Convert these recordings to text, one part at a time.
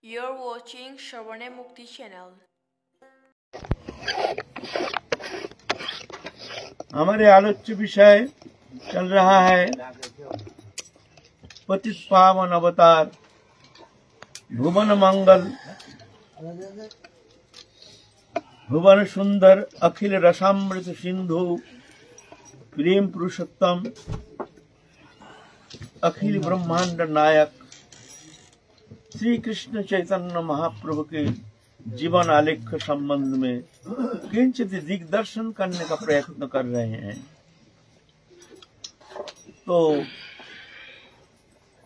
You're watching Shravane Mukti channel. हमारे आलोच्य विषय चल रहा है पतित पावन अवतार भुवन मंगल भुवन सुंदर अखिल रसामृत सिंधु प्रेम पुरुषोत्तम अखिल ब्रह्मांड नायक श्री कृष्ण चैतन्य महाप्रभु के जीवन आलेख संबंध में किंचित दिग्दर्शन करने का प्रयत्न कर रहे हैं। तो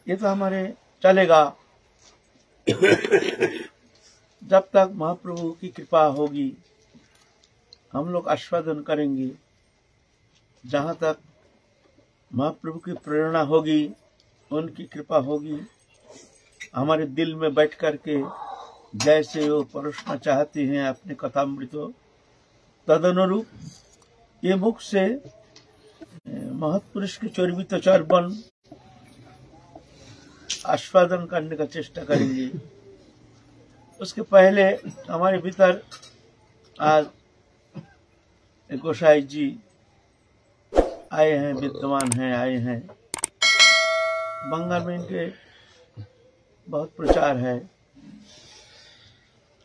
ये तो हमारे चलेगा जब तक महाप्रभु की कृपा होगी, हम लोग आस्वादन करेंगे। जहां तक महाप्रभु की प्रेरणा होगी, उनकी कृपा होगी, हमारे दिल में बैठ करके जैसे वो परोसना चाहते हैं अपने कथामृत, तदनुरूप ये मुख से महत्पुरुष के चर्वित चर्वन आस्वादन करने का चेष्टा करेंगे। उसके पहले हमारे भीतर आज गोसाई जी आए हैं, विद्यमान हैं, आए हैं। बंगाल में इनके बहुत प्रचार है,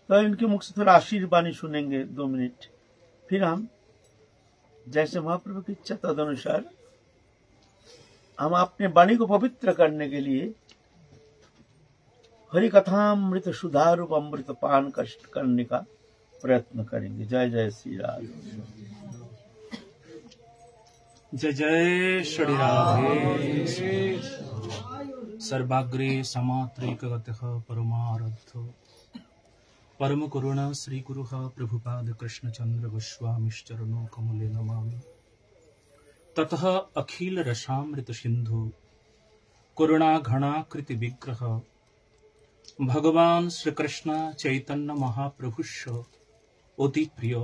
तो इनके मुख से थोड़ा आशीर्वाणी सुनेंगे 2 मिनट। फिर हम जैसे महाप्रभु की इच्छा तदनुसार हम अपने वाणी को पवित्र करने के लिए हरि कथामृत सुधारूप अमृत पान करने का प्रयत्न करेंगे। जय जय श्री राम। जय जय श्री राधे। सर्वाग्रे समात्रैकगतः परमारब्धो परम करुणा श्री गुरुः प्रभुपाद कृष्णचंद्र गोस्वामीश्चरणो कमले नमामि। ततः अखिल रसामृत सिंधु करुणा घनाकृति विग्रह भगवान श्री कृष्ण चैतन्य महाप्रभुस्य अति प्रिय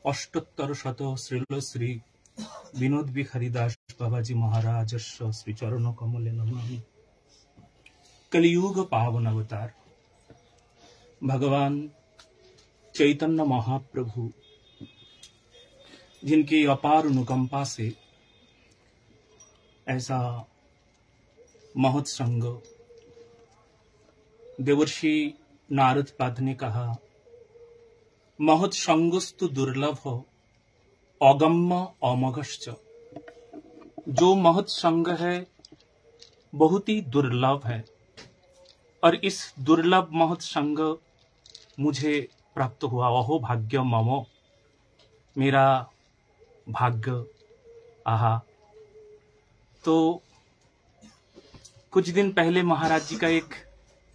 अष्टोत्तर शत श्रील श्री विनोद बिहारी दास बाबाजी महाराजस्य श्री चरण कमले नमामि। कलियुग पावन अवतार भगवान चैतन्य महाप्रभु, जिनकी अपार अनुकंपा से ऐसा महत् संग, देवर्षि नारद पाद ने कहा, महत् संगस्तु दुर्लभ अगम्य अमोघश्च। जो महत् संग है बहुत ही दुर्लभ है, और इस दुर्लभ महत् संग मुझे प्राप्त हुआ। अहो भाग्य मम, मेरा भाग्य। आहा। तो कुछ दिन पहले महाराज जी का एक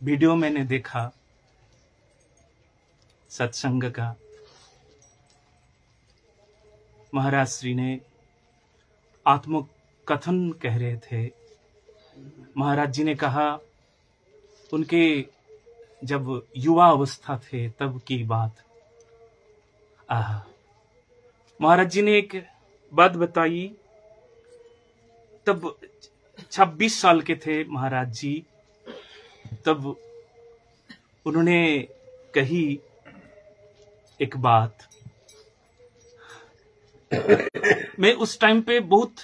वीडियो मैंने देखा सत्संग का। महाराज श्री ने आत्मकथन कह रहे थे। महाराज जी ने कहा, उनके जब युवा अवस्था थे तब की बात। महाराज जी ने एक बात बताई। तब 26 साल के थे महाराज जी। तब उन्होंने कही एक बात। मैं उस टाइम पे बहुत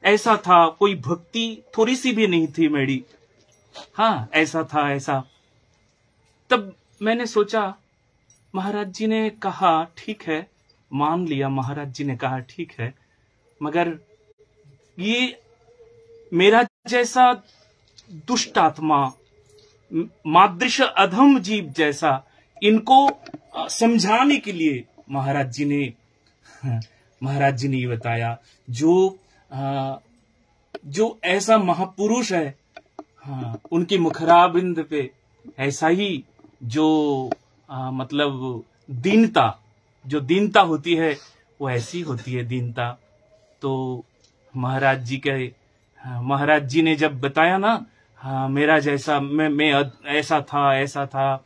ऐसा था, कोई भक्ति थोड़ी सी भी नहीं थी मेरी। हाँ, ऐसा था, ऐसा। तब मैंने सोचा, महाराज जी ने कहा ठीक है, मान लिया, महाराज जी ने कहा ठीक है, मगर ये मेरा जैसा दुष्ट आत्मा, मादृश अधम जीव जैसा, इनको समझाने के लिए महाराज जी ने ये बताया, जो ऐसा महापुरुष है, हाँ, उनकी मुखराबिंद पे ऐसा ही जो मतलब दीनता, जो दीनता होती है वो ऐसी होती है दीनता। तो महाराज जी ने जब बताया ना, हाँ, मेरा जैसा मैं ऐसा था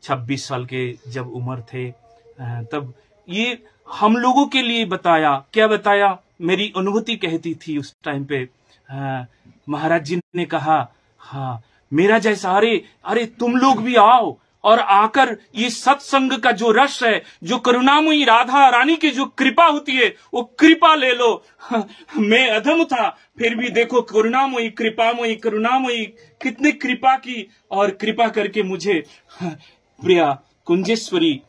26 साल के जब उम्र थे, तब ये हम लोगों के लिए बताया। क्या बताया? मेरी अनुभूति कहती थी उस टाइम पे। महाराज जी ने कहा, हाँ, मेरा जैसा, अरे अरे तुम लोग भी आओ और आकर ये सत्संग का जो रस है, जो करुणामयी राधा रानी की जो कृपा होती है, वो कृपा ले लो। मैं अधम था, फिर भी देखो करुणामयी, कृपामयी, करुणामयी कितनी कृपा की, और कृपा करके मुझे प्रिया कुंजेश्वरी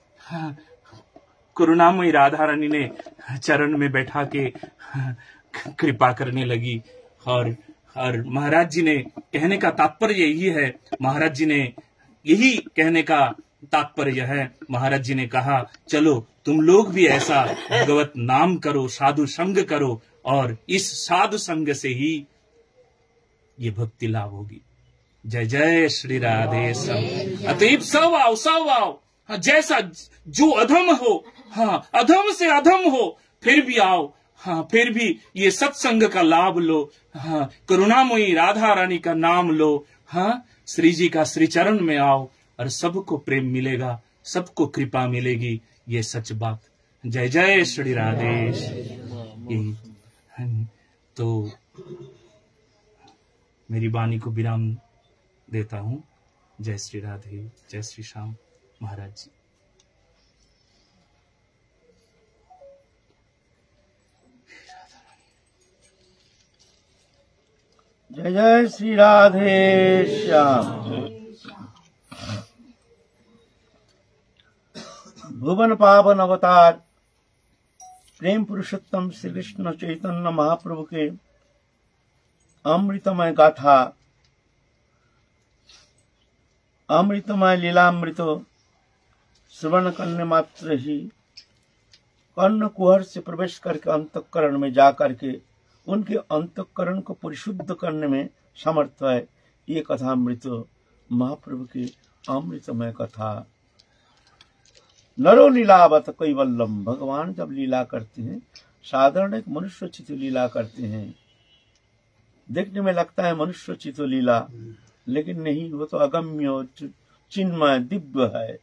करुणामयी राधा रानी ने चरण में बैठा के कृपा करने लगी। और महाराज जी ने कहने का तात्पर्य यही है, महाराज जी ने यही कहने का तात्पर्य है, महाराज जी ने कहा चलो तुम लोग भी ऐसा भगवत नाम करो, साधु संग करो, और इस साधु संग से ही ये भक्ति लाभ होगी। जय जय श्री राधे श्याम। अतएव सब आओ, जैसा जो अधम हो, हाँ अधम से अधम हो, फिर भी आओ, हाँ फिर भी ये सत्संग का लाभ लो, हाँ करुणामयी राधा रानी का नाम लो, हाँ श्री जी का श्री चरण में आओ, और सबको प्रेम मिलेगा, सबको कृपा मिलेगी, ये सच बात। जय जय श्री राधे। तो मेरी वाणी को विराम देता हूं। जय श्री राधे, जय श्री श्याम महाराज जी। जय जय श्री राधे श्याम। भुवन पावन अवतार प्रेम पुरुषोत्तम श्री कृष्ण चैतन्य महाप्रभु के अमृतमय गाथा, अमृतमय लीलामृत श्रवण करने मात्र ही कर्ण कुहर से प्रवेश करके अंतःकरण में जाकर के उनके अंतःकरण को परिशुद्ध करने में समर्थ है ये कथामृत महाप्रभु की अमृतमय कथा। नरो लीलावत कैवल्यम, भगवान जब लीला करते हैं साधारण एक मनुष्य चित लीला करते हैं, देखने में लगता है मनुष्य चित लीला, लेकिन नहीं, वो तो अगम्य चिन्मय दिव्य है,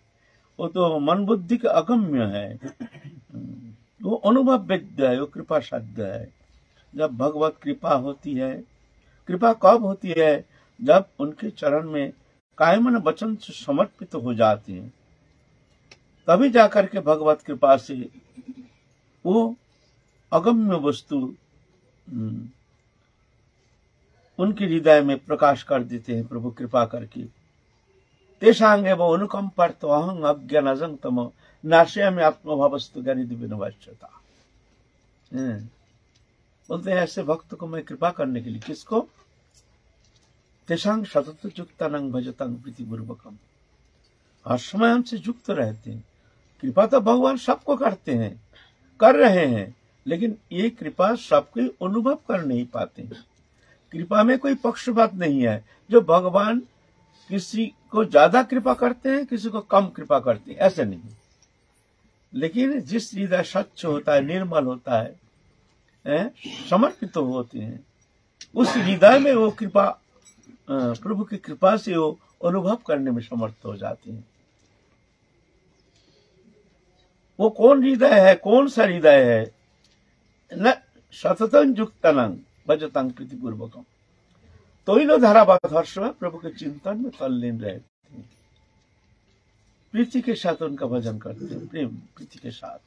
वो तो मन बुद्धि के अगम्य है, वो अनुभव वेद्य है, वो कृपा साध्य है। जब भगवत कृपा होती है, कृपा कब होती है? जब उनके चरण में कायमन वचन से समर्पित हो जाते हैं, तभी जाकर के भगवत कृपा से वो अगम्य वस्तु उनके हृदय में प्रकाश कर देते हैं प्रभु कृपा करके। तेषांगे वो अनुकंपर तो अहं अज्ञानजं तम नाशय में आत्मभावस्तु ज्ञानी दिव्य वाच्यता। बोलते हैं ऐसे भक्त को मैं कृपा करने के लिए, किसको? तेषांग सतत युक्तानंग भजतांग प्रीतिपूर्वकम, हर समय हमसे युक्त रहते हैं। कृपा तो भगवान सबको करते हैं, कर रहे हैं, लेकिन ये कृपा सबको अनुभव कर नहीं पाते। कृपा में कोई पक्षपात नहीं है, जो भगवान किसी को ज्यादा कृपा करते हैं, किसी को कम कृपा करते हैं, ऐसे नहीं। लेकिन जिस हृदय स्वच्छ होता है, निर्मल होता है, समर्पित तो होते हैं, उस हृदय में वो कृपा, प्रभु की कृपा से वो अनुभव करने में समर्थ हो जाते हैं। वो कौन हृदय है, कौन सा हृदय है? न सततं युक्तानंग भजतांग प्रीतिपूर्वकम, तो ही लोग धारावात हर्ष में प्रभु के चिंतन में तल्लीन रहते हैं, प्रीति के साथ उनका भजन करते हैं, प्रेम प्रीति के साथ।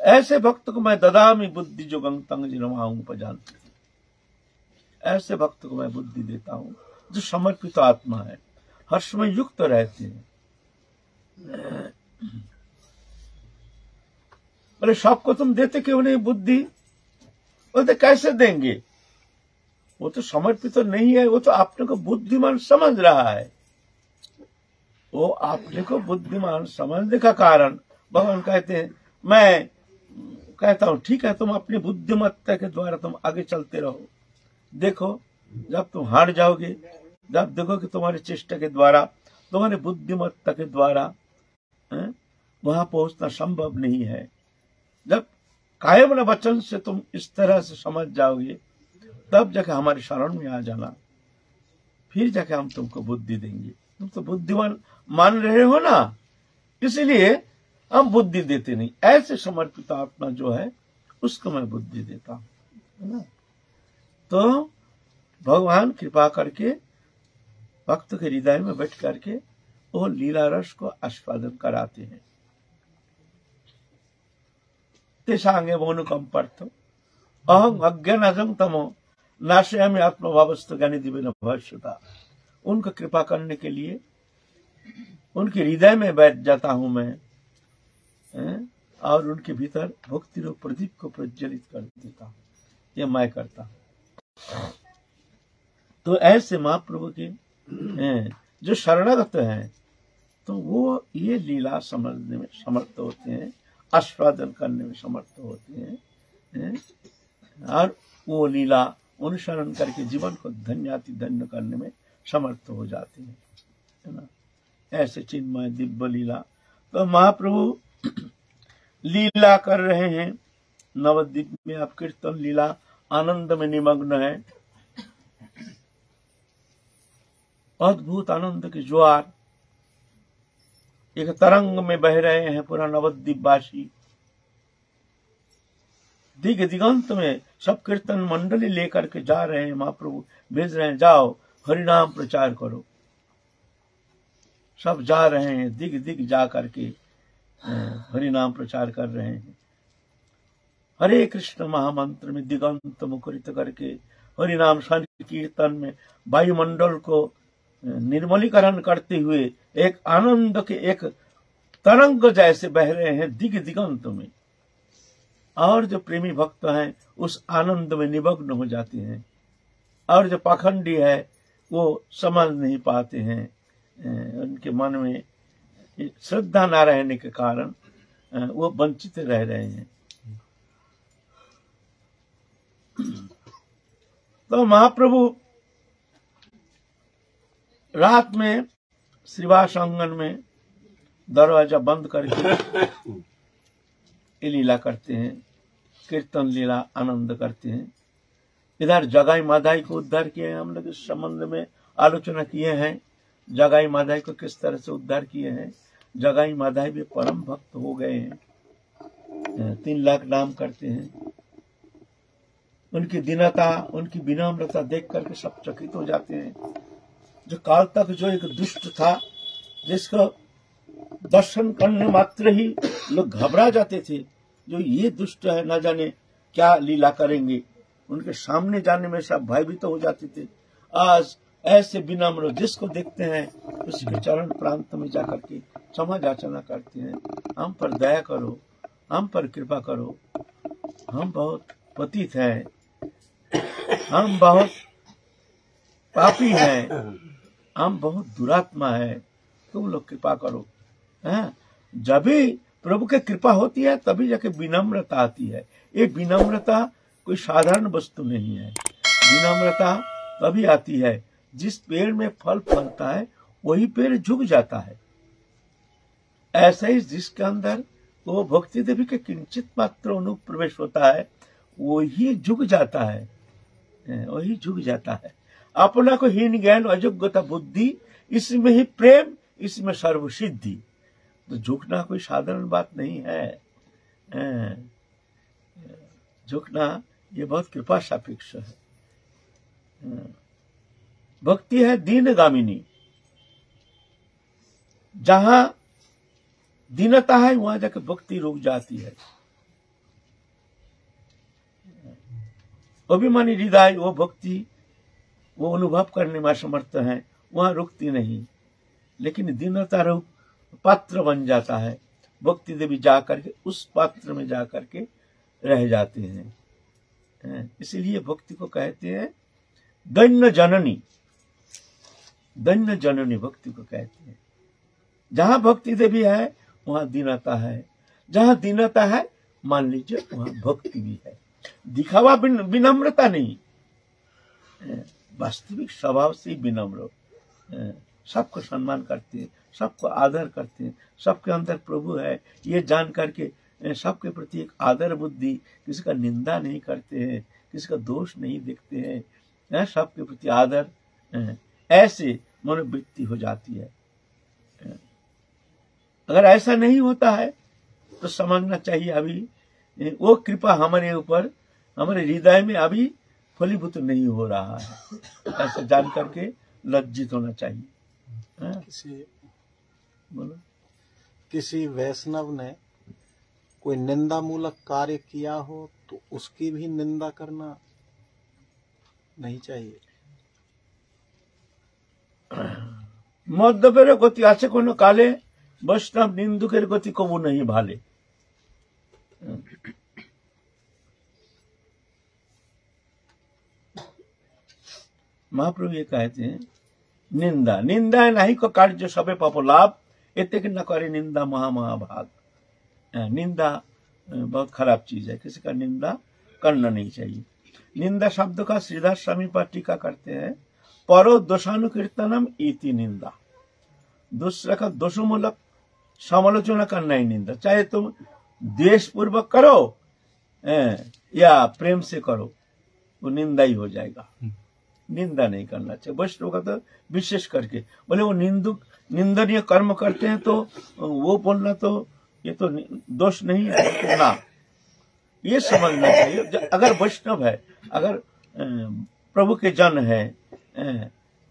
ऐसे भक्त को मैं ददामी बुद्धि जो गंग जिनमाऊं उपजानती, ऐसे भक्त को मैं बुद्धि देता हूं जो समर्पित आत्मा है, हर्ष में युक्त रहते हैं। अरे सबको तुम देते क्यों नहीं बुद्धि? बोलते कैसे देंगे? वो तो समर्पित तो नहीं है, वो तो आपने को बुद्धिमान समझ रहा है। वो आपने को बुद्धिमान समझने का कारण भगवान कहते हैं, मैं कहता हूं ठीक है, तुम अपनी बुद्धिमत्ता के द्वारा तुम आगे चलते रहो। देखो जब तुम हार जाओगे, जब देखो कि तुम्हारे चेष्टा के द्वारा, तुम्हारे बुद्धिमत्ता के द्वारा वहां पहुंचना संभव नहीं है, जब कायम वचन से तुम इस तरह से समझ जाओगे, तब जाके हमारे शरण में आ जाना, फिर जाके हम तुमको बुद्धि देंगे। तुम तो बुद्धिमान मान रहे हो ना, इसीलिए हम बुद्धि देते नहीं। ऐसे समर्पित आत्मा जो है उसको मैं बुद्धि देता हूं। है ना। तो भगवान कृपा करके भक्त के हृदय में बैठ करके वो लीला रस को आस्वादन कराते हैं। तेषांगे मौनुकंपर्थ अहं अज्ञानजं तमो नाशयामि आत्मभावस्थ ज्ञानी दिव्य भविष्यता। उनका कृपा करने के लिए उनके हृदय में बैठ जाता हूं मैं, और उनके भीतर भक्ति रूप प्रदीप को प्रज्वलित कर देता हूं। ये मैं करता हूं। तो ऐसे महाप्रभु के जो शरणागत हैं तो वो ये लीला समझने में समर्थ होते हैं, आस्वादन करने में समर्थ होते हैं, और वो लीला अनुसरण करके जीवन को धन्याति धन्य करने में समर्थ हो जाते हैं, है ना। ऐसे चिन्मय दिव्य लीला। तो महाप्रभु लीला कर रहे हैं नवद्वीप में। आप कीर्तन लीला आनंद में निमग्न है। अद्भुत आनंद की ज्वार एक तरंग में बह रहे हैं पूरा नवद्वीप वासी। दिग दिगंत में सब कीर्तन मंडली लेकर के जा रहे हैं। महाप्रभु भेज रहे हैं, जाओ हरिनाम प्रचार करो। सब जा रहे हैं, दिग दिग जा करके हरिनाम प्रचार कर रहे हैं। हरे कृष्ण महामंत्र में दिगंत मुखरित करके हरिनाम संकीर्तन में वायुमंडल को निर्मलीकरण करते हुए एक आनंद के एक तरंग जैसे बह रहे हैं दिग दिगंत में। और जो प्रेमी भक्त हैं उस आनंद में निमग्न हो जाते हैं, और जो पाखंडी है वो समझ नहीं पाते हैं। उनके मन में श्रद्धा न रहने के कारण वो वंचित रह रहे हैं। तो महाप्रभु रात में श्रीवास आंगन में दरवाजा बंद करके ये लीला करते हैं, कीर्तन लीला आनंद करते हैं। इधर जगाई माधाई को उद्धार किए हैं। हम लोग इस संबंध में आलोचना किए हैं, जगाई माधाई को किस तरह से उद्धार किए हैं। जगाई माधाई भी परम भक्त हो गए हैं, 3 लाख नाम करते हैं। उनकी दीनता, उनकी विनम्रता देख करके सब चकित हो जाते हैं। जो काल तक जो एक दुष्ट था, जिसको दर्शन करने मात्र ही लोग घबरा जाते थे, जो ये दुष्ट है न जाने क्या लीला करेंगे, उनके सामने जाने में सब भयभीत तो हो जाते थे। आज ऐसे विनम्र जिसको देखते हैं उसके चरण प्रांत में जाकर के क्षमा याचना करते हैं, हम पर दया करो, हम पर कृपा करो, हम बहुत पतित हैं, हम बहुत पापी हैं, हम बहुत दुरात्मा है, तुम लोग कृपा करो। जब भी प्रभु की कृपा होती है तभी जाके विनम्रता आती है। ये विनम्रता कोई साधारण वस्तु नहीं है। विनम्रता तभी आती है जिस पेड़ में फल फलता है वही पेड़ झुक जाता है। ऐसा ही जिसके अंदर वो भक्ति देवी के किंचित मात्र अनुप्रवेश होता है वही झुक जाता है, वही झुक जाता है। अपना को हीन ज्ञान अयोग्यता बुद्धि, इसमें ही प्रेम, इसमें सर्वसिद्धि। तो झुकना कोई साधारण बात नहीं है। झुकना ये बहुत कृपा सापेक्ष है। भक्ति है दीनगामिनी। जहां दीनता है वहां जाकर भक्ति रुक जाती है। अभिमानी हृदय वो भक्ति वो अनुभव करने में समर्थ है, वहां रुकती नहीं। लेकिन दीनता रूप पात्र बन जाता है, भक्ति देवी जाकर के उस पात्र में जाकर के रह जाते हैं। इसलिए भक्ति को कहते हैं दैन्य जननी। दैन्य जननी भक्ति को कहते हैं। जहां भक्ति देवी है वहां दीनता है, जहां दीनता है मान लीजिए वहां भक्ति भी है। दिखावा विनम्रता नहीं, वास्तविक स्वभाव से विनम्र, सबको सम्मान करते हैं, सबको आदर करते हैं, सबके अंदर प्रभु है ये जान करके सबके प्रति एक आदर बुद्धि, किसी का निंदा नहीं करते हैं, किसी का दोष नहीं देखते हैं, सबके प्रति आदर, ऐसे मनोवृत्ति हो जाती है। अगर ऐसा नहीं होता है तो समझना चाहिए अभी वो कृपा हमारे ऊपर हमारे हृदय में अभी फलीभूत नहीं हो रहा है। ऐसे जान करके लज्जित होना चाहिए। बोलो। किसी वैष्णव ने कोई निंदा मूलक कार्य किया हो तो उसकी भी निंदा करना नहीं चाहिए। मद्यपेर गति आछे कोनो काले, वैष्णव निंदुकेर गति कबू नहीं भाले। महाप्रभु ये कहते हैं निंदा निंदा नहीं को कार्य सबे पाप लाभ, एते कि न करे निंदा महाभाग। निंदा बहुत खराब चीज है, किसी का निंदा करना नहीं चाहिए। निंदा शब्द का श्रीधर स्वामी पर टीका करते हैं, परो दोषानुकीर्तनम इति निंदा। दूसरा का दोषमूलक समालोचना करना ही निंदा, चाहे तुम द्वेष पूर्वक करो या प्रेम से करो, वो निंदा ही हो जाएगा। निंदा नहीं करना चाहिए। वैष्णव का तो विशेष करके बोले वो निंदनीय कर्म करते हैं तो वो बोलना तो ये तो दोष नहीं है ना, ये समझना चाहिए। अगर वैष्णव है, अगर प्रभु के जन है,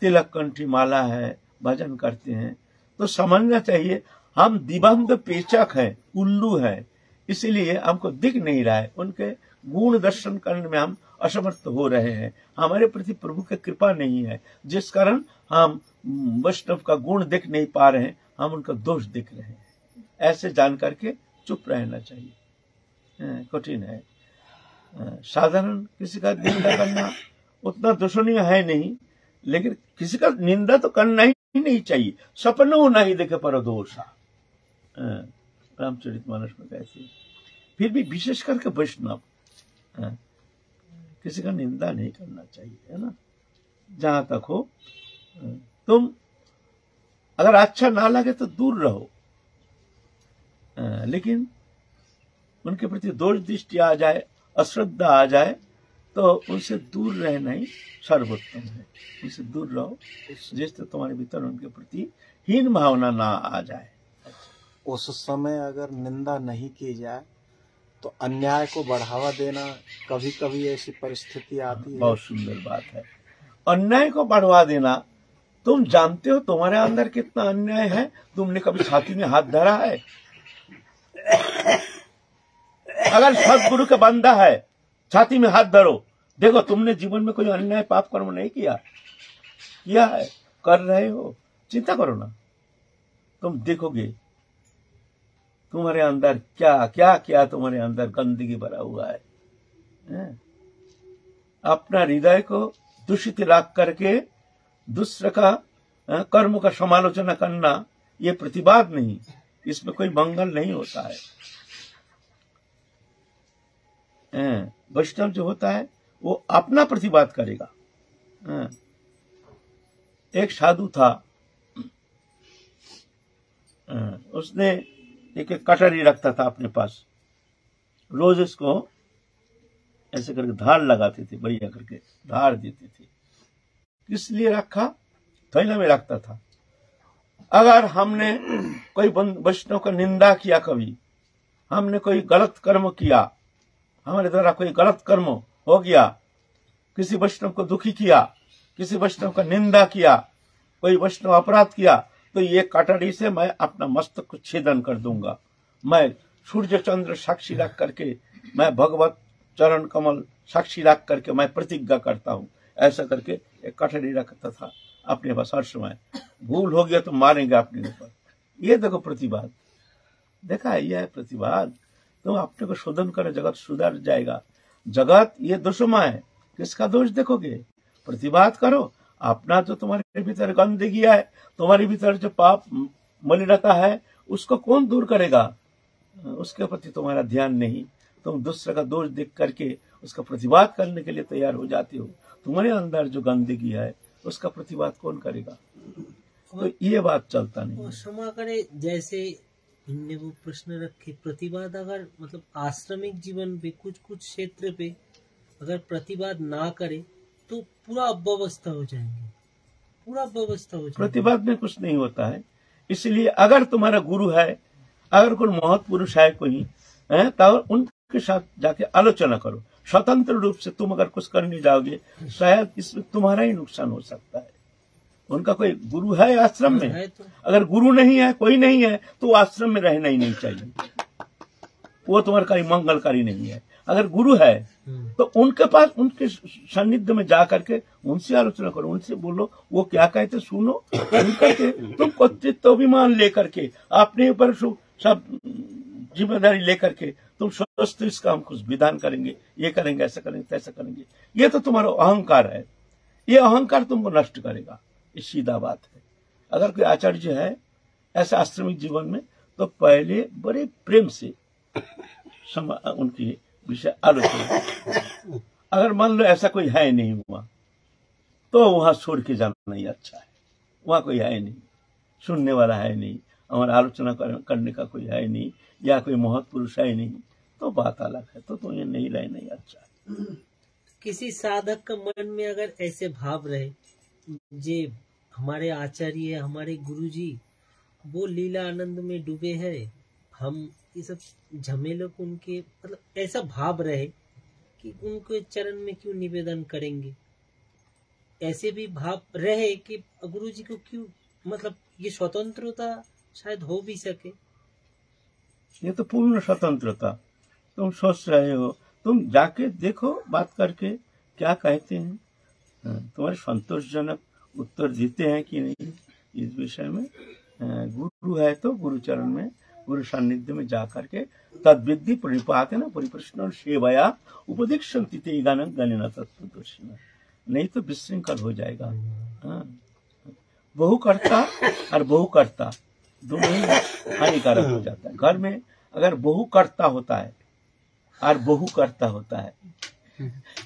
तिलक कंठी माला है, भजन करते हैं, तो समझना चाहिए हम दिबंध पेचक हैं, उल्लू हैं, इसीलिए हमको दिख नहीं रहा है। उनके गुण दर्शन करने में हम असमर्थ हो रहे हैं। हमारे प्रति प्रभु की कृपा नहीं है, जिस कारण हम वैष्णव का गुण देख नहीं पा रहे हैं, हम उनका दोष देख रहे हैं। ऐसे जान करके चुप रहना चाहिए। कठिन है। साधारण किसी का निंदा करना उतना दोषणीय है नहीं, लेकिन किसी का निंदा तो करना ही नहीं चाहिए। सपनों नहीं देखे पर दोषा, रामचरितमानस में कहते हैं। फिर भी विशेष करके वैष्णव किसी का निंदा नहीं करना चाहिए, है ना। जहां तक हो, तुम अगर अच्छा ना लगे तो दूर रहो, लेकिन उनके प्रति दोष दृष्टि आ जाए, अश्रद्धा आ जाए, तो उनसे दूर रहना ही सर्वोत्तम है। उनसे दूर रहो, जिससे तुम्हारे भीतर उनके प्रति हीन भावना ना आ जाए। उस समय अगर निंदा नहीं की जाए तो अन्याय को बढ़ावा देना, कभी कभी ऐसी परिस्थिति आती है। बहुत सुंदर बात है। अन्याय को बढ़वा देना, तुम जानते हो तुम्हारे अंदर कितना अन्याय है। तुमने कभी छाती में हाथ धरा है? अगर सदगुरु का बंदा है, छाती में हाथ धरो, देखो तुमने जीवन में कोई अन्याय पाप कर्म नहीं किया है, कर रहे हो, चिंता करो ना, तुम देखोगे तुम्हारे अंदर क्या तुम्हारे अंदर गंदगी भरा हुआ है। अपना हृदय को दूषित रख करके दूसरे का कर्म का समालोचना करना, ये प्रतिवाद नहीं, इसमें कोई मंगल नहीं होता है। वैष्णव जो होता है वो अपना प्रतिवाद करेगा। एक साधु था, उसने एक कटोरी रखता था अपने पास, रोज इसको ऐसे करके धार लगाते थे, बढ़िया करके धार देते थे। किस लिए रखा? थैला में रखता था। अगर हमने कोई वैष्णव का निंदा किया, कभी हमने कोई गलत कर्म किया, हमारे द्वारा कोई गलत कर्म हो गया, किसी वैष्णव को दुखी किया, किसी वैष्णव का निंदा किया, कोई वैष्णव अपराध किया, तो ये कटोरी से मैं अपना मस्तक को छेदन कर दूंगा। मैं सूर्य चंद्र साक्षी रख करके, मैं भगवत चरण कमल साक्षी रख करके मैं प्रतिज्ञा करता हूँ। ऐसा करके एक कटोरी रखता था अपने पास हर समय। भूल हो गया तो मारेंगे अपने ऊपर। ये देखो प्रतिवाद, देखा है, यह है प्रतिवाद। तुम अपने को शोधन करो, जगत सुधर जाएगा। जगत ये दोषमय है, किसका दोष देखोगे? प्रतिवाद करो। अपना जो तुम्हारे भीतर गंदगी है, तुम्हारे भीतर जो पाप मलिनता है, उसको कौन दूर करेगा? उसके प्रति तुम्हारा ध्यान नहीं। तुम दूसरे का दोष देख करके उसका प्रतिवाद करने के लिए तैयार हो जाते हो। तुम्हारे अंदर जो गंदगी है उसका प्रतिवाद कौन करेगा? तो ये बात चलता नहीं। क्षमा करे, जैसे इनने वो प्रश्न रखे, प्रतिवाद अगर मतलब आश्रमिक जीवन पे कुछ क्षेत्र पे अगर प्रतिवाद ना करे तो पूरा अव्यवस्था हो जाएंगे, पूरा अव्यवस्था हो जाएंगे। प्रतिवाद में कुछ नहीं होता है। इसलिए अगर तुम्हारा गुरु है, अगर कोई महत पुरुष है कोई है, तो उनके साथ जाके आलोचना करो, स्वतंत्र रूप से तुम अगर कुछ करने जाओगे शायद इसमें तुम्हारा ही नुकसान हो सकता है। उनका कोई गुरु है आश्रम में? है तो अगर गुरु नहीं है, कोई नहीं है, तो वो आश्रम में रहना ही नहीं चाहिए। वो तुम्हारा मंगलकारी नहीं है। अगर गुरु है तो उनके पास, उनके सानिध्य में जा करके उनसे आलोचना करो, उनसे बोलो, वो क्या कहते सुनो, करके तुम कर्तृत्वाभिमान लेकर के अपने ऊपर सब जिम्मेदारी लेकर के तुम सोचते इसका हम कुछ विधान करेंगे, ये करेंगे, ऐसा करेंगे, तैसा करेंगे, ये तो तुम्हारा अहंकार है। ये अहंकार तुमको नष्ट करेगा, ये सीधा बात है। अगर कोई आचार्य है ऐसा आश्रमिक जीवन में तो पहले बड़े प्रेम से उनकी विषय आलोचना। अगर मान लो ऐसा कोई है नहीं हुआ तो वहां छोड़ के जाना ही अच्छा है। वहां कोई है नहीं, सुनने वाला है नहीं, हमारा आलोचना करने का कोई है नहीं, या कोई महत् पुरुष है नहीं, तो बात अलग है। तो ये नहीं रहना ही अच्छा है। किसी साधक का मन में अगर ऐसे भाव रहे जे हमारे आचार्य, हमारे गुरुजी वो लीला आनंद में डूबे हैं, हम ये सब झमेलों को उनके मतलब ऐसा भाव रहे कि उनके चरण में क्यों निवेदन करेंगे, ऐसे भी भाव रहे कि गुरुजी को क्यों, मतलब ये स्वतंत्रता शायद हो भी सके। ये तो पूर्ण स्वतंत्रता। तुम सोच रहे हो, तुम जाके देखो, बात करके क्या कहते हैं, तुम्हारे संतोषजनक उत्तर देते हैं कि नहीं इस विषय में। गुरु है तो गुरु चरण में, गुरु सान्निध्य में जाकर के तद्विद्धि परिपातेन परिप्रश्न सेवया उपदीक्षन्ति ते गानं गणेन तत्त्वदर्शिनः। नहीं तो विशृंखल हो जाएगा। बहुकर्ता और बहुकर्ता दोनों ही हानिकारक हो जाता है। घर में अगर बहुकर्ता होता है और बहुकर्ता होता है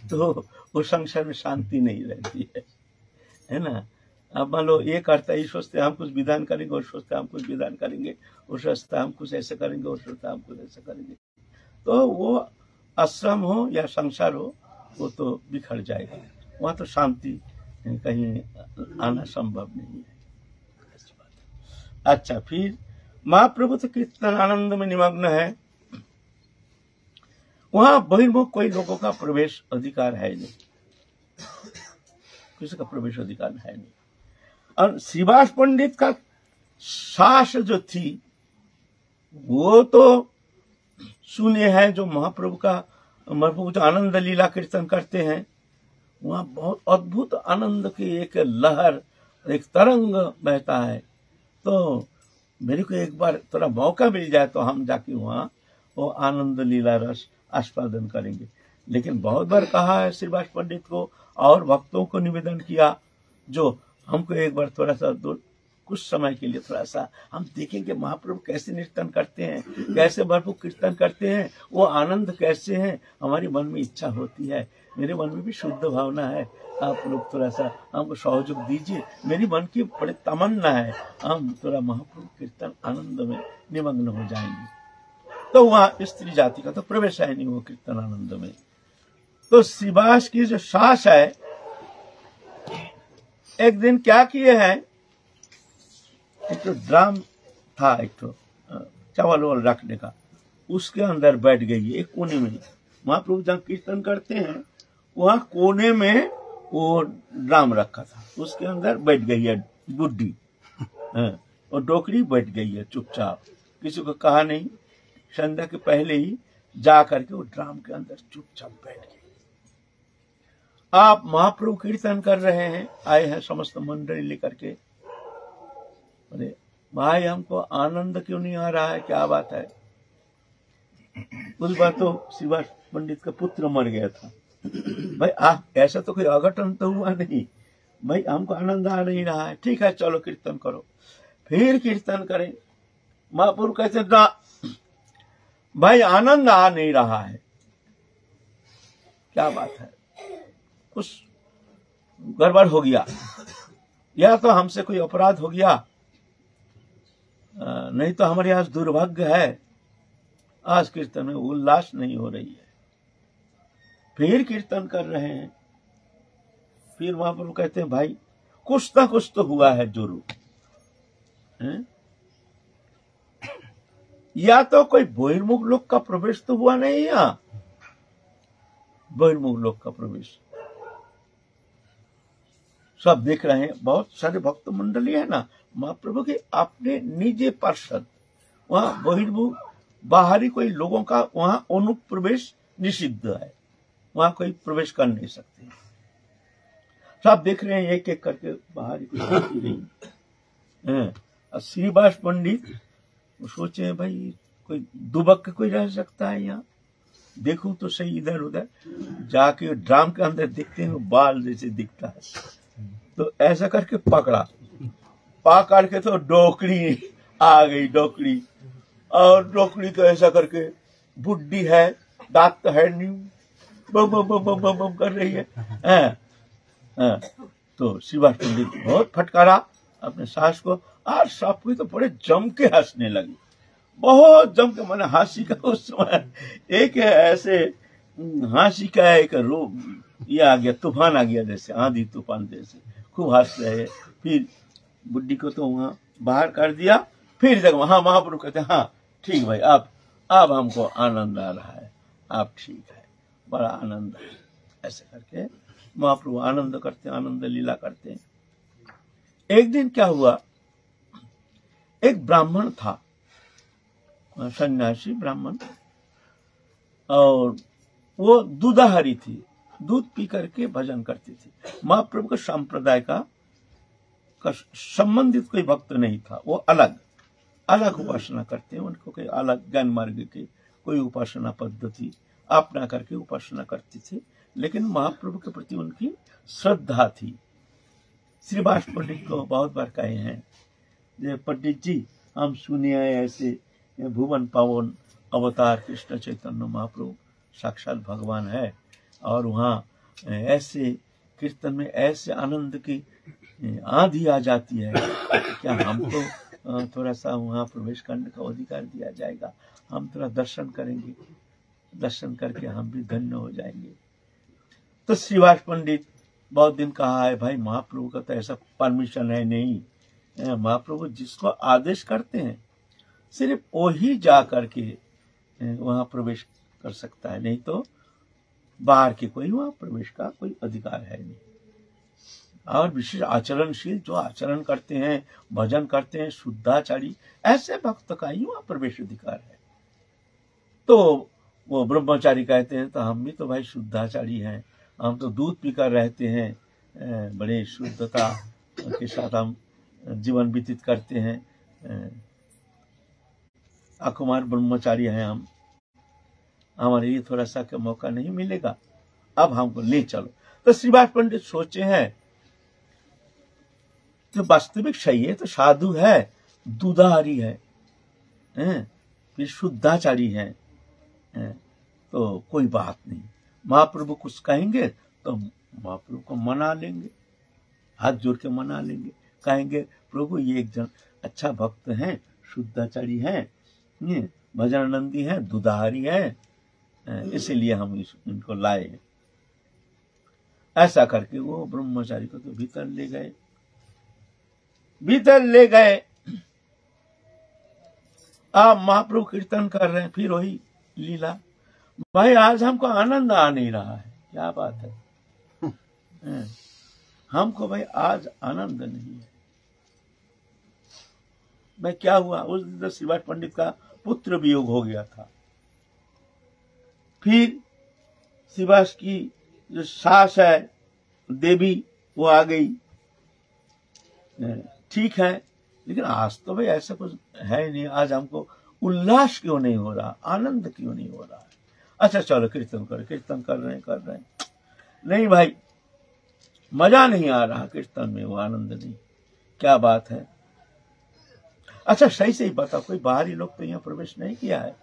तो वो संसार में शांति नहीं रहती है ना। अब मान लो ये करता है, ये सोचते हम कुछ विधान करेंगे, और सोचते हम कुछ विधान करेंगे, और सोचता हम कुछ ऐसे करेंगे, और सोचता हम कुछ ऐसा करेंगे, तो वो आश्रम हो या संसार हो वो तो बिखर जाएगा। वहां तो शांति कहीं आना संभव नहीं है। अच्छा, फिर महाप्रभु तो कीर्तन आनंद में निमग्न है, वहां बहिर्मुख कोई लोगों का प्रवेश अधिकार है नहीं, किसी का प्रवेश अधिकार है नहीं। और श्रीवास पंडित का सास जो थी वो तो सुने हैं, जो महाप्रभु जो आनंद लीला कीर्तन करते हैं, वहां बहुत अद्भुत आनंद की एक लहर, एक तरंग बहता है। तो मेरे को एक बार थोड़ा मौका मिल जाए तो हम जाके वहां वो आनंद लीला रस आस्वादन करेंगे। लेकिन बहुत बार कहा है श्रीवास पंडित को और भक्तों को निवेदन किया, जो हमको एक बार थोड़ा सा कुछ समय के लिए थोड़ा सा हम देखेंगे महाप्रभु कैसे कीर्तन करते हैं, कैसे भरपूर कीर्तन करते हैं, वो आनंद कैसे है। हमारी मन में इच्छा होती है, मेरे मन में भी शुद्ध भावना है, आप लोग थोड़ा सा हमको सहयोग दीजिए। मेरी मन की बड़ी तमन्ना है हम थोड़ा महाप्रभु कीर्तन आनंद में निमग्न हो जाएंगे। तो वहां स्त्री जाति का तो प्रवेश है नहीं वो कीर्तन आनंद में। तो श्रीवास की जो सास है, एक दिन क्या किए हैं, एक तो ड्राम था, एक तो चावल वावल रखने का, उसके अंदर बैठ गई एक कोने में। महाप्रभु जहाँ कीर्तन करते हैं वहां कोने में वो ड्राम रखा था, उसके अंदर बैठ गई है बुड्ढी, और डोकरी बैठ गई है चुपचाप, किसी को कहा नहीं। संध्या के पहले ही जा करके वो ड्राम के अंदर चुपचाप बैठ गई। आप महाप्रभु कीर्तन कर रहे हैं, आए हैं समस्त मंडली लेकर के, अरे भाई हमको आनंद क्यों नहीं आ रहा है, क्या बात है। उस बार तो श्रीवास पंडित का पुत्र मर गया था। भाई ऐसा तो कोई अघटन तो हुआ नहीं, भाई हमको आनंद आ नहीं रहा है, ठीक है चलो कीर्तन करो। फिर कीर्तन करें, महाप्रभु कहते ना भाई आनंद आ नहीं रहा है, क्या बात है, कुछ गड़बड़ हो गया, या तो हमसे कोई अपराध हो गया, नहीं तो हमारे आज दुर्भाग्य है, आज कीर्तन में उल्लास नहीं हो रही है। फिर कीर्तन कर रहे हैं, फिर महाप्रभु कहते हैं भाई कुछ ना कुछ तो हुआ है जरूर, या तो कोई बहिर्मुख लोग का प्रवेश तो हुआ नहीं, या बहिर्मुख लोक का प्रवेश। सब देख रहे हैं, बहुत सारे भक्त मंडली है ना महाप्रभु के अपने निजी पार्षद, वहां बहिर्मुख बाहरी कोई लोगों का वहां अनुप्रवेश निषिद्ध है, वहां कोई प्रवेश कर नहीं सकते। सब देख रहे हैं एक एक करके बाहरी कोई नहीं। श्रीवास पंडित सोचे भाई कोई दुबक कोई रह सकता है यहाँ, देखूं तो सही इधर उधर, जाके ड्राम के अंदर देखते हैं बाल जैसे दिखता है, तो ऐसा करके पकड़ के तो डोकरी आ गई, डोकरी, और डोकरी तो ऐसा करके बुड्ढी है, दांत तो है नहीं, बम बम बम बम बम बम कर रही है। तो श्रीवास पंडित बहुत फटकारा अपने सास को, और सब कोई तो बड़े जम के हंसने लगी, बहुत जम के। मैंने हंसी का उस समय एक ऐसे हंसी का एक ये आ गया, तूफान आ गया, जैसे आंधी तूफान जैसे, खूब हंस रहे। फिर बुड्ढी को तो वहां बाहर कर दिया। फिर जब वहां महाप्रभु कहते हाँ ठीक भाई, अब हमको आनंद आ रहा है, आप ठीक है, बड़ा आनंद है। ऐसे करके महाप्रभु आनंद करते, आनंद लीला करते हैं। एक दिन क्या हुआ, एक ब्राह्मण था, सन्यासी ब्राह्मण, और वो दूधाहारी थी, दूध पी करके भजन करती थी। महाप्रभु के संप्रदाय का संबंधित कोई भक्त नहीं था, वो अलग उपासना करते हैं, उनको कोई अलग ज्ञान मार्ग की कोई उपासना पद्धति अपना करके उपासना करती थी, लेकिन महाप्रभु के प्रति उनकी श्रद्धा थी। श्रीवास पंडित को बहुत बार कहे हैं, पंडित जी हम सुने ऐसे भुवन पावन अवतार कृष्ण चैतन्य महाप्रभु साक्षात भगवान है, और वहाँ ऐसे कीर्तन में ऐसे आनंद की आंधी आ जाती है, क्या हमको थोड़ा सा वहाँ प्रवेश करने का अधिकार दिया जाएगा, हम थोड़ा दर्शन करेंगे, दर्शन करके हम भी धन्य हो जाएंगे। तो श्रीवास पंडित बहुत दिन कहा है भाई महाप्रभु का तो ऐसा परमिशन है नहीं, महाप्रभु जिसको आदेश करते हैं सिर्फ वही जा करके वहां प्रवेश कर सकता है, नहीं तो बाहर के कोई वहां प्रवेश का कोई अधिकार है नहीं। और विशेष आचरणशील जो आचरण करते हैं, भजन करते हैं, शुद्धाचारी, ऐसे भक्त का ही वहां प्रवेश अधिकार है। तो वो ब्रह्मचारी कहते हैं तो हम भी तो भाई शुद्धाचारी हैं, हम तो दूध पीकर रहते हैं, बड़े शुद्धता के साथ हम जीवन व्यतीत करते हैं, अकुमार ब्रह्मचारी हैं हम, हमारे लिए थोड़ा सा का मौका नहीं मिलेगा, अब हमको ले चलो। तो श्रीवास पंडित सोचे हैं तो वास्तविक सही है, तो साधु है, दूधाहारी है, फिर शुद्धाचारी है, तो कोई बात नहीं, महाप्रभु कुछ कहेंगे तो महाप्रभु को मना लेंगे, हाथ जोड़ के मना लेंगे, कहेंगे प्रभु ये एक जन अच्छा भक्त हैं, शुद्धाचारी हैं, भजनानंदी हैं, दूधाहारी हैं, इसीलिए हम इनको लाए। ऐसा करके वो ब्रह्मचारी को तो भीतर ले गए। आप महाप्रभु कीर्तन कर रहे हैं, फिर वही लीला, भाई आज हमको आनंद आ नहीं रहा है, क्या बात है, हमको भाई आज आनंद नहीं है। भाई क्या हुआ, उस दिन श्रीवास पंडित का पुत्र वियोग हो गया था। फिर श्रीवास की जो सास है देवी, वो आ गई, ठीक है, लेकिन आज तो भाई ऐसा कुछ है नहीं, आज हमको उल्लास क्यों नहीं हो रहा, आनंद क्यों नहीं हो रहा है। अच्छा चलो कीर्तन कर रहे हैं, नहीं भाई मजा नहीं आ रहा कीर्तन में, वो आनंद नहीं, क्या बात है। अच्छा सही से ही बताओ, कोई बाहरी लोग तो यहाँ प्रवेश नहीं किया है।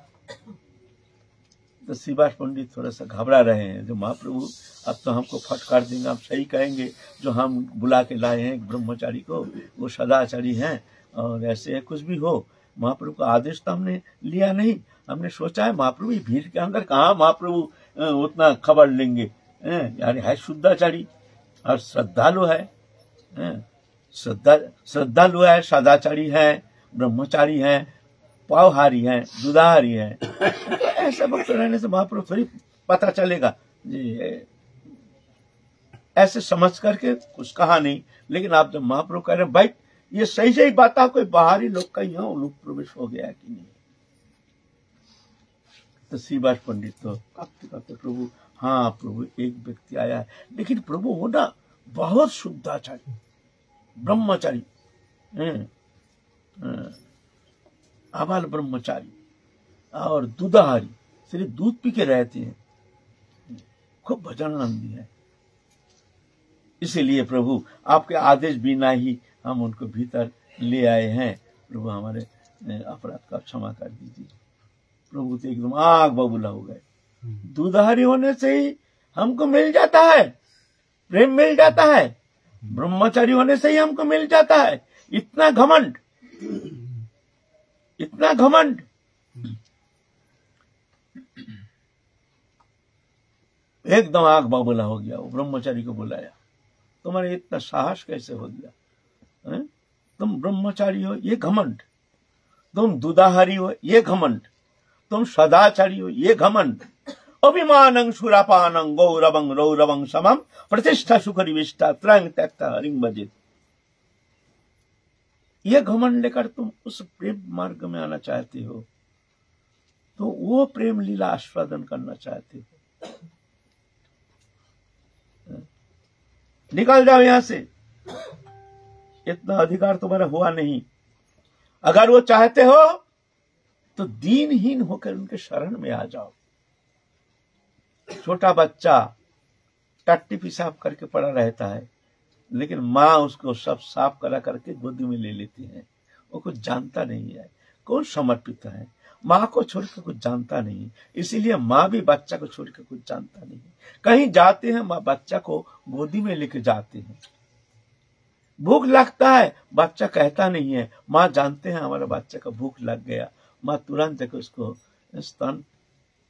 तो श्रीवास पंडित थोड़ा सा घबरा रहे हैं, जो महाप्रभु अब तो हमको फटकार देंगे, आप सही कहेंगे, जो हम बुला के लाए हैं ब्रह्मचारी को, वो सदाचारी हैं, और ऐसे कुछ भी हो, महाप्रभु का आदेश तो हमने लिया नहीं, हमने सोचा है महाप्रभु भीड़ के अंदर कहाँ महाप्रभु उतना खबर लेंगे, यानी है शुद्धाचारी और श्रद्धालु है, श्रद्धालु है, सदाचारी है, ब्रह्मचारी है, पावहारी है, दूधाहारी है, ऐसा भक्त रहने से महाप्रभु थोड़ी पता चलेगा जी ऐसे समझ करके कुछ कहा नहीं, लेकिन आप जब महाप्रभु कह रहे हैं भाई ये सही सही बात, कोई बाहरी लोग का यहाँ लोग प्रवेश हो गया कि नहीं, तो श्रीवास पंडित तो कहते प्रभु, हाँ प्रभु एक व्यक्ति आया है, लेकिन प्रभु वो ना बहुत शुद्धाचारी ब्रह्मचारी, आबाल ब्रह्मचारी और दूधाहारी, सिर्फ दूध पी के रहते हैं, खूब भजनानंदी है। इसीलिए प्रभु आपके आदेश बिना ही हम उनको भीतर ले आए हैं। प्रभु हमारे अपराध का क्षमा कर दीजिए। प्रभु तो एकदम आग बबूला हो गए। दूधाहारी होने से ही हमको मिल जाता है, प्रेम मिल जाता है, ब्रह्मचारी होने से ही हमको मिल जाता है। इतना घमंड, इतना घमंड। एकदम आग बबूला हो गया। वो ब्रह्मचारी को बुलाया, तुम्हारे इतना साहस कैसे हो गया? तुम ब्रह्मचारी हो ये घमंड, तुम दूधाहारी हो ये घमंड, तुम सदाचारी हो ये घमंड। अभिमानं सुरापानं गौरवं रौरवं समम प्रतिष्ठा सुखरिविष्टा त्रयं त्यक्ता हरिं भजेत। ये घमंड लेकर तुम उस प्रेम मार्ग में आना चाहते हो, तो वो प्रेम लीला आस्वादन करना चाहते हो, निकल जाओ यहां से। इतना अधिकार तुम्हारा हुआ नहीं। अगर वो चाहते हो तो दीनहीन होकर उनके शरण में आ जाओ। छोटा बच्चा टट्टी पेशाब करके पड़ा रहता है, लेकिन माँ उसको सब साफ करा करके गोदी में ले लेती है। वो कुछ जानता नहीं है, कौन समर्पित है, माँ को छोड़कर कुछ जानता नहीं। इसीलिए माँ भी बच्चा को छोड़कर कुछ जानता नहीं। कहीं जाते हैं, माँ बच्चा को गोदी में लेके जाते हैं। भूख लगता है, बच्चा कहता नहीं है, माँ जानते हैं हमारा बच्चा का भूख लग गया, माँ तुरंत जाकर उसको स्तन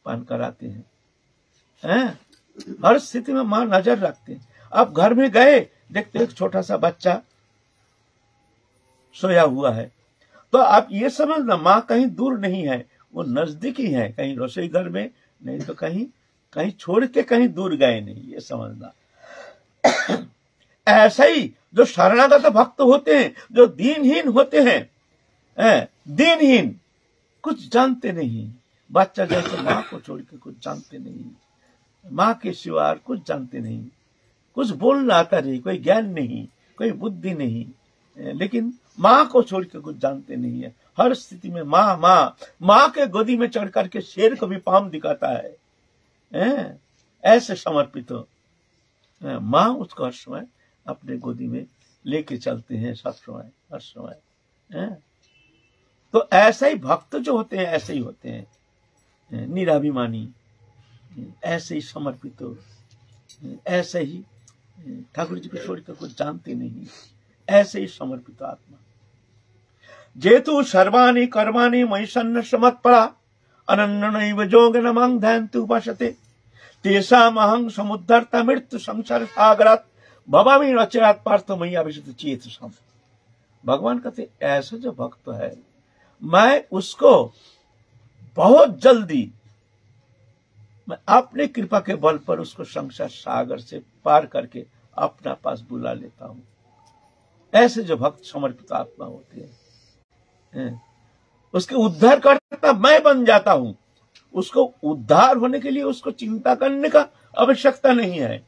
पान कराते हैं। हर स्थिति में माँ नजर रखते हैं। आप घर में गए, देखते एक छोटा सा बच्चा सोया हुआ है, तो आप ये समझना माँ कहीं दूर नहीं है, वो नजदीक ही है, कहीं रसोई घर में नहीं तो कहीं छोड़ के कहीं दूर गए नहीं, ये समझना। ऐसा ही जो शरणागत भक्त होते हैं, जो दीनहीन होते हैं, दीनहीन, कुछ जानते नहीं, बच्चा जैसे माँ को छोड़ के कुछ जानते नहीं, माँ के सिवा कुछ जानते नहीं, कुछ बोलना आता नहीं, कोई ज्ञान नहीं, कोई बुद्धि नहीं, लेकिन माँ को छोड़ के कुछ जानते नहीं है। हर स्थिति में माँ माँ माँ के गोदी में चढ़ करके शेर को भी पाम दिखाता है। ऐसे समर्पित हो, माँ उसको हर समय अपने गोदी में लेके चलते हैं, सब समय हर समय। तो ऐसे ही भक्त जो होते हैं ऐसे ही होते हैं, निराभिमानी, ऐसे ही समर्पित हो, ऐसे ही ठाकुर जी को छोड़कर कुछ जानते नहीं, ऐसे ही समर्पित आत्मा। जेतु सर्वाणि कर्माणि मयि सन्न्यस्तमत्परा अनन्यनैव योगेन मां ध्यायन्ति उपासते तेषाम् अहं समुद्धर्ता मृत्यु संसार सागरात् भवामि रचयात् पार्थ मयि अभिषिक्त चेतसाम्। भगवान कहते ऐसा जो भक्त है, मैं उसको बहुत जल्दी, मैं अपने कृपा के बल पर उसको संसार सागर से पार करके अपना पास बुला लेता हूं। ऐसे जो भक्त समर्पित आत्मा होते हैं, उसके उद्धार करता मैं बन जाता हूं। उसको उद्धार होने के लिए उसको चिंता करने का आवश्यकता नहीं है।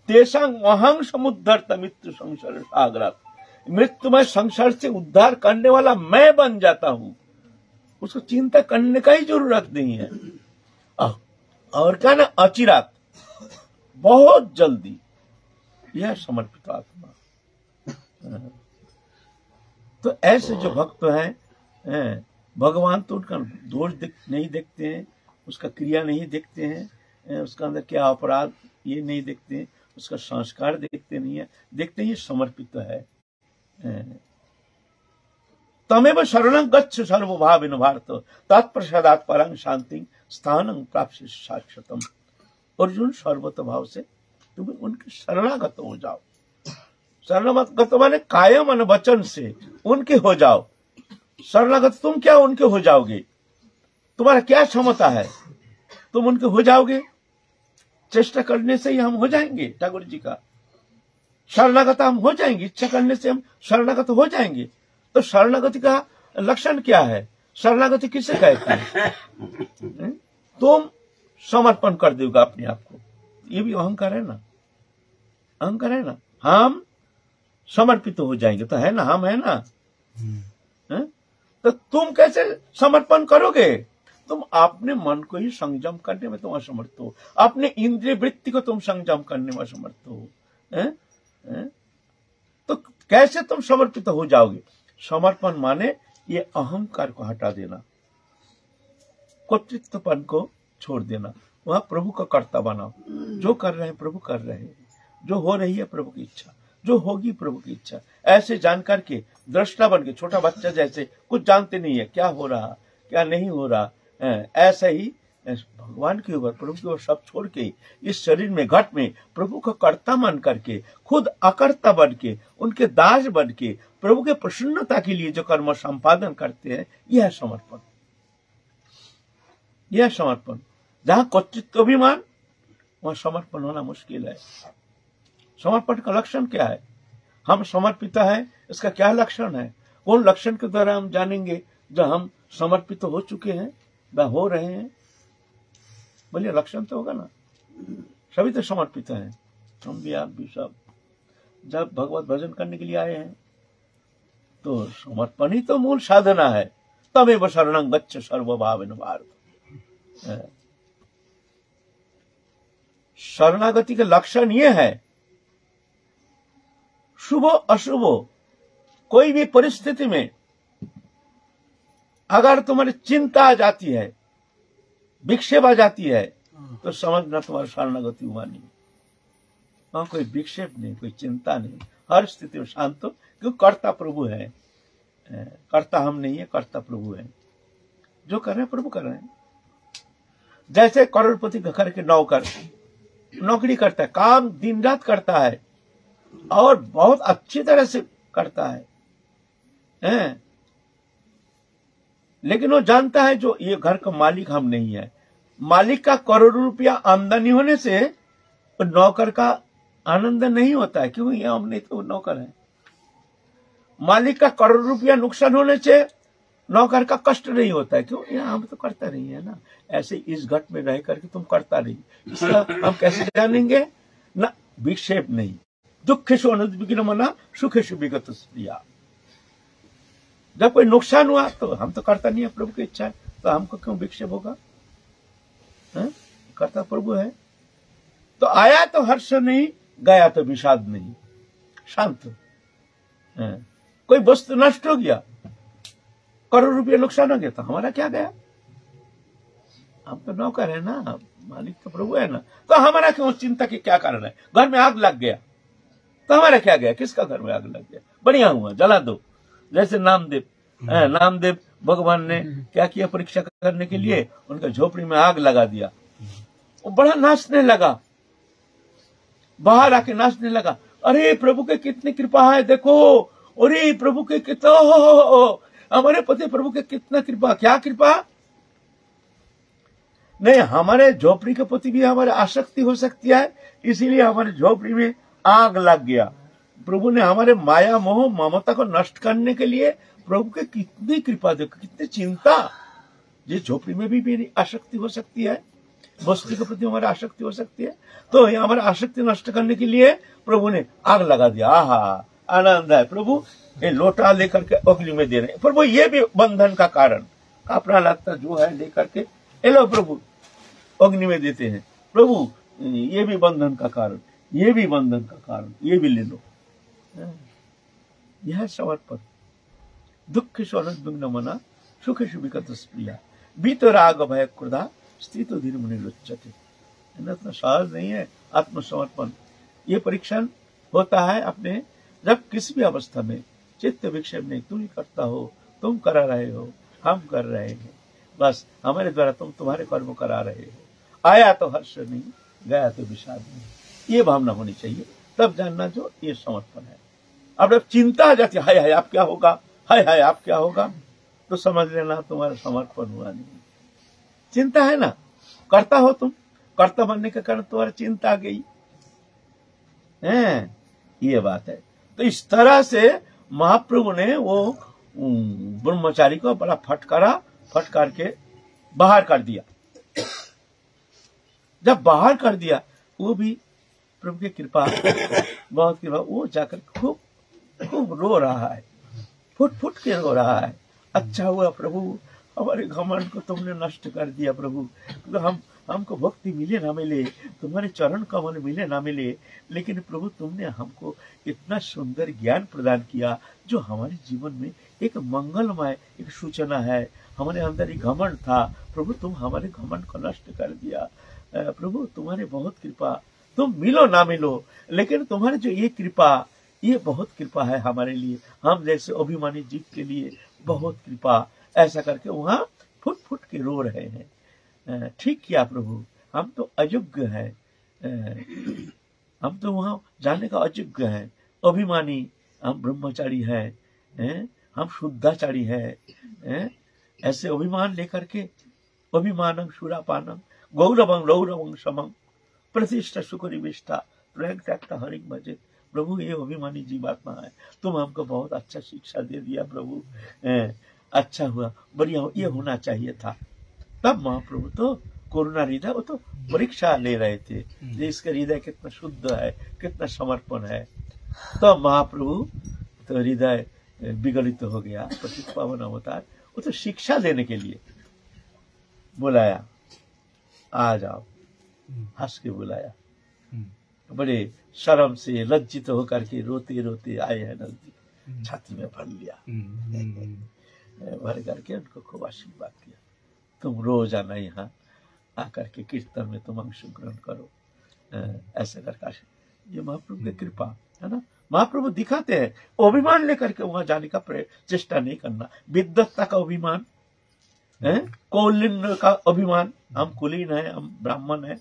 तेषां अहं समुद्धर्ता मृत्यु संसार सागरात्, मृत्युमय संसार से उद्धार करने वाला मैं बन जाता हूं। उसको चिंता करने का ही जरूरत नहीं है। और क्या ना, अचिरात, बहुत जल्दी, यह समर्पित आत्मा। तो ऐसे जो भक्त हैं, भगवान तो उनका दोष नहीं देखते हैं, उसका क्रिया नहीं देखते हैं, उसका अंदर क्या अपराध ये नहीं देखते हैं, उसका संस्कार देखते नहीं है, देखते ही समर्पित है। तमेव शरणं गच्छ सर्वभावेन भारत तत्प्रसादात् परं शांति स्थानं प्राप्स्य शाश्वतम। अर्जुन, सर्वत भाव से तुम उनके शरणागत हो जाओ। शरणागत माने कायम और वचन से उनके हो जाओ। शरणागत तुम क्या उनके हो जाओगे? तुम्हारा क्या क्षमता है? तुम उनके हो जाओगे? चेष्टा करने से ही हम हो जाएंगे ठाकुर जी का शरणागत, हम हो जाएंगे, इच्छा करने से हम शरणागत हो जाएंगे। तो शरणागति का लक्षण क्या है? शरणागति किसे कहते हैं? तुम समर्पण कर दोगे अपने आप को, ये भी अहंकार है ना, अहंकार है ना। हम समर्पित हो जाएंगे तो है ना, हम है ना। तो तुम कैसे समर्पण करोगे? तुम अपने मन को ही संयम करने में तुम असमर्थ हो, अपने इंद्रिय वृत्ति को तुम संयम करने में असमर्थ हो। तो कैसे तुम समर्पित हो जाओगे? समर्पण माने ये अहंकार को हटा देना, कर्तृत्वपन को छोड़ देना, वहां प्रभु का कर्ता बनाओ। जो कर रहे हैं प्रभु कर रहे हैं, जो हो रही है प्रभु की इच्छा, जो होगी प्रभु की इच्छा, ऐसे जानकर के दृष्टा बन के, छोटा बच्चा जैसे कुछ जानते नहीं है क्या हो रहा क्या नहीं हो रहा, ऐसा ही भगवान के ऊपर, प्रभु के ऊपर सब छोड़ के इस शरीर में, घट में प्रभु का कर्ता मान करके, खुद अकर्ता बन के, उनके दास बन के, प्रभु के प्रसन्नता के लिए जो कर्म संपादन करते हैं, यह समर्पण, यह समर्पण। जहां कर्तृत्व अभिमान, वहां समर्पण होना मुश्किल है। समर्पण का लक्षण क्या है? हम समर्पित है, इसका क्या लक्षण है? कौन लक्षण के द्वारा हम जानेंगे जब हम समर्पित हो चुके हैं व हो रहे हैं? बोलिए, लक्षण तो होगा ना। सभी तो समर्पित हैं, हम भी, आप भी, सब। जब भगवत भजन करने के लिए आए हैं तो समर्पण ही तो मूल साधना है। तमेव शरणं गच्छ सर्वभावेन भारत। शरणागति का लक्षण ये है, शुभ अशुभ कोई भी परिस्थिति में अगर तुम्हारी चिंता आ जाती है, विक्षेप आ जाती है, तो समझना तुम्हारा शरणागति हुआ नहीं। वहां कोई विक्षेप नहीं, कोई चिंता नहीं, हर स्थिति में शांत हो, क्योंकि कर्ता प्रभु है। कर्ता हम नहीं है, कर्ता प्रभु है। जो कर रहे हैं प्रभु कर रहे हैं। जैसे करोड़पति घर के नौकर नौकरी करता है, काम दिन रात करता है और बहुत अच्छी तरह से करता है, लेकिन वो जानता है जो ये घर का मालिक हम नहीं है। मालिक का करोड़ों रुपया आमदनी होने से नौकर का आनंद नहीं होता है, क्योंकि ये हम नहीं तो नौकर है। मालिक का करोड़ रुपया नुकसान होने से नौकर का कष्ट नहीं होता है, क्यों? यहाँ हम तो करता नहीं है ना। ऐसे इस घट में रह करके तुम करता नहीं, इसका हम कैसे जानेंगे? ना विक्षेप नहीं। दुखेषु अनुद्विग्नमना सुखेषु विगत स्त्रिया। जब कोई नुकसान हुआ तो हम तो करता नहीं है, प्रभु की इच्छा है, तो हमको क्यों विक्षेप होगा? करता प्रभु है। तो आया तो हर्ष नहीं, गया तो विषाद नहीं, शांत। कोई वस्तु नष्ट हो गया, करोड़ रुपया नुकसान हो गया, तो हमारा क्या गया? हम तो नौकर है ना, मालिक तो प्रभु है ना। तो हमारा क्यों चिंता की क्या कारण है? घर में आग लग गया तो हमारा क्या गया? किसका घर में आग लग गया? बढ़िया हुआ, जला दो। जैसे नामदेव भगवान ने क्या किया? परीक्षा करने के लिए उनका झोपड़ी में आग लगा दिया। वो बड़ा नाचने लगा, बाहर आके नाचने लगा। अरे प्रभु के कितनी कृपा है, देखो। अरे प्रभु के कितना, हमारे पति प्रभु के कितना कृपा। क्या कृपा? नहीं, हमारे झोपड़ी के प्रति भी हमारे आसक्ति हो सकती है, इसीलिए हमारे झोपड़ी में आग लग गया। प्रभु ने हमारे माया मोह ममता को नष्ट करने के लिए प्रभु के कितनी कृपा, देखो कितनी चिंता। जिस झोपड़ी में भी मेरी आसक्ति हो सकती है, वस्तु के प्रति हमारी आसक्ति हो सकती है, तो हमारी आसक्ति नष्ट करने के लिए प्रभु ने आग लगा दिया। आहा, आनंद है। प्रभु ये लोटा लेकर के अग्नि में दे रहे हैं। प्रभु ये भी बंधन का कारण, अपना लगता जो है लेकर के लो प्रभु अग्नि में देते हैं। प्रभु ये भी बंधन का कारण, ये भी बंधन का कारण, ये भी ले लो। यह समर्पण। दुखेषु अनुद्विग्नमना सुखेषु विगत स्त्रिया वीतराग भय क्रोधा स्थितो धीर मुनि लुच्यते। इतना सहज नहीं है आत्मसमर्पण। ये परीक्षण होता है अपने, जब किसी भी अवस्था में चित्त विक्षेप नहीं, तुम ही करता हो, तुम करा रहे हो, हम कर रहे हैं, बस हमारे द्वारा तुम तुम्हारे कर्म करा रहे हो। आया तो हर्ष नहीं, गया तो विषाद नहीं। ये भावना होनी चाहिए, तब जानना जो ये समर्पण है। अब चिंता आ जाती है, हाय हाय आप क्या होगा, हाय हाय आप क्या होगा, तो समझ लेना तुम्हारा समर्पण हुआ नहीं। चिंता है ना, करता हो तुम, कर्ता बनने के कारण तुम्हारी चिंता आ गई है, ये बात है। तो इस तरह से महाप्रभु ने वो ब्रह्मचारी को बड़ा फटकार के बाहर कर दिया। जब बाहर कर दिया, वो भी प्रभु की कृपा, बहुत कृपा, वो जाकर खूब रो रहा है, फुट के रो रहा है। अच्छा हुआ प्रभु, हमारे घमंड को तुमने नष्ट कर दिया प्रभु। तो हमको भक्ति मिले ना मिले, तुम्हारे चरण कमल मिले ना मिले, लेकिन प्रभु तुमने हमको इतना सुंदर ज्ञान प्रदान किया जो हमारे जीवन में एक मंगलमय एक सूचना है। हमारे अंदर एक घमंड था, प्रभु तुम हमारे घमंड को नष्ट कर दिया। प्रभु तुम्हारी बहुत कृपा, तुम मिलो ना मिलो, लेकिन तुम्हारी जो ये कृपा, ये बहुत कृपा है हमारे लिए, हम जैसे अभिमानी जीव के लिए बहुत कृपा। ऐसा करके वहां फुट के रो रहे हैं। ठीक किया प्रभु, हम तो अयोग्य हैं, हम तो वहां जाने का अयोग्य हैं, अभिमानी, हम ब्रह्मचारी हैं, हम शुद्धाचारी हैं। ऐसे अभिमान लेकर के, अभिमानम सुरापानम गौरवं रौरवं समम प्रतिष्ठा सुखरी विष्ठा प्रयंग त्यागता हरिंग भजे। प्रभु ये अभिमानी जीवात्मा है, तुम हमको बहुत अच्छा शिक्षा दे दिया प्रभु। अच्छा हुआ, बढ़िया, ये होना चाहिए था। तब महाप्रभु तो करुणा हृदय, वो तो परीक्षा ले रहे थे कि इसका हृदय कितना शुद्ध है, कितना समर्पण है। तो महाप्रभु तो हृदय विगलित हो गया, पतित पावन अवतार, वो तो शिक्षा देने के लिए बुलाया, आ जाओ, हंस के बुलाया। बड़े शर्म से लज्जित होकर के रोते रोते आए हैं नजदीक, छाती में भर लिया, भर करके उनको खूब आशीर्वाद दिया। तुम रोज आना यहाँ आकर के कीर्तन में तुम अंशग्रहण करो, ऐसे करके ये महाप्रभु की कृपा है ना। महाप्रभु दिखाते हैं, अभिमान लेकर के वहां जाने का चेष्टा नहीं करना। विद्वत्ता का अभिमान, कौलीन का अभिमान, हम कुलीन है, हम ब्राह्मण है,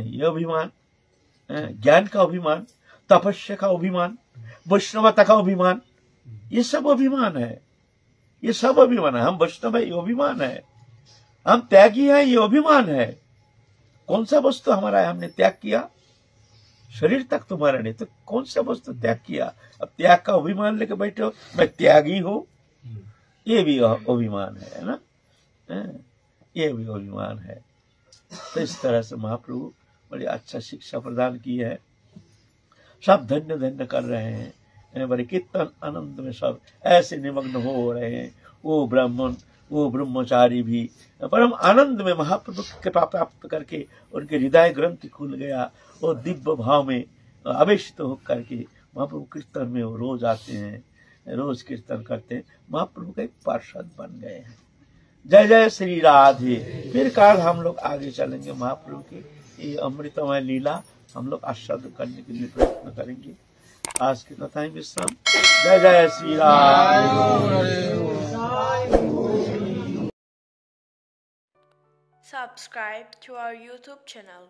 ये अभिमान, ज्ञान का अभिमान, तपस्या का अभिमान, वैष्णवता का अभिमान, ये सब अभिमान है, ये सब अभिमान है। हम वैष्णव है, ये अभिमान है। हम त्यागी है, ये अभिमान है। कौन सा वस्तु हमारा है, हमने त्याग किया, शरीर तक तुम्हारा नहीं, तो कौन सा वस्तु त्याग किया। अब त्याग का अभिमान लेके बैठे हो, मैं त्यागी हूं, ये भी अभिमान है ना, ये भी अभिमान है। तो इस तरह से महाप्रभु बड़ी अच्छा शिक्षा प्रदान की है। सब धन्य धन्य कर रहे हैं, बड़े कीर्तन आनंद में सब ऐसे निमग्न हो रहे हैं। वो ब्राह्मण, वो ब्रह्मचारी भी परम आनंद में महाप्रभु की कृपा प्राप्त करके उनके हृदय ग्रंथि खुल गया। वो दिव्य भाव में आवेशित होकर के महाप्रभु कीर्तन में वो रोज आते हैं, रोज कीर्तन करते हैं, महाप्रभु के पार्षद बन गए हैं। जय जय श्री राधे। फिर काल हम लोग आगे चलेंगे, महाप्रभु की ये अमृतमय लीला हम लोग आस्वादन करने के लिए प्रयत्न करेंगे। आज की कथाएं विश्राम। जय जय Shri Radhe. Subscribe to our YouTube channel.